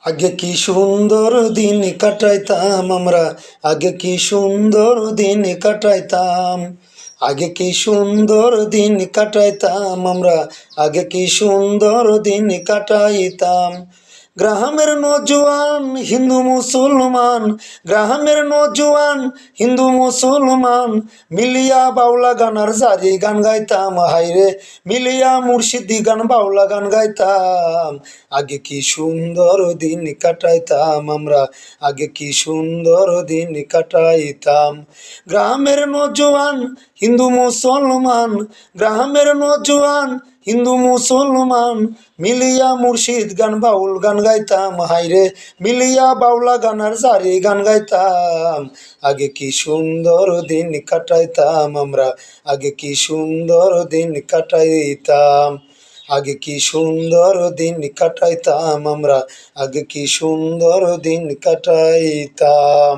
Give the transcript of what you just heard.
আগে কি সুন্দর দিন কাটাইতাম আমরা, আগে কি সুন্দর দিন কাটাইতাম, আগে কি সুন্দর দিন কাটাইতাম আমরা, আগে কি সুন্দর দিন কাটাইতাম। গ্রামের নৌজওয়ান হিন্দু মুসলমান, গ্রামের নৌজওয়ান হিন্দু মুসলমান মিলিয়া বাউলা গানার জারি গান গাইতাম, হাইরে মিলিয়া মুর্শিদি গান বাউলা গান গাইতাম। আগে কি সুন্দর দিন কাটাইতাম আমরা, আগে কি সুন্দর দিন কাটাইতাম। গ্রামের নৌজওয়ান হিন্দু মুসলমান, গ্রামের নৌজওয়ান হিন্দু মুসলমান মিলিয়া মুর্শিদ গান বাউল গান গাইতাম, হাইরে মিলিয়া বাউলা গানার জারি গান গাইতাম। আগে কি সুন্দর দিন কাটাইতাম আমরা, আগে কি সুন্দর দিন কাটাইতাম, আগে কি সুন্দর দিন কাটাইতাম আমরা, আগে কি সুন্দর দিন কাটাইতাম।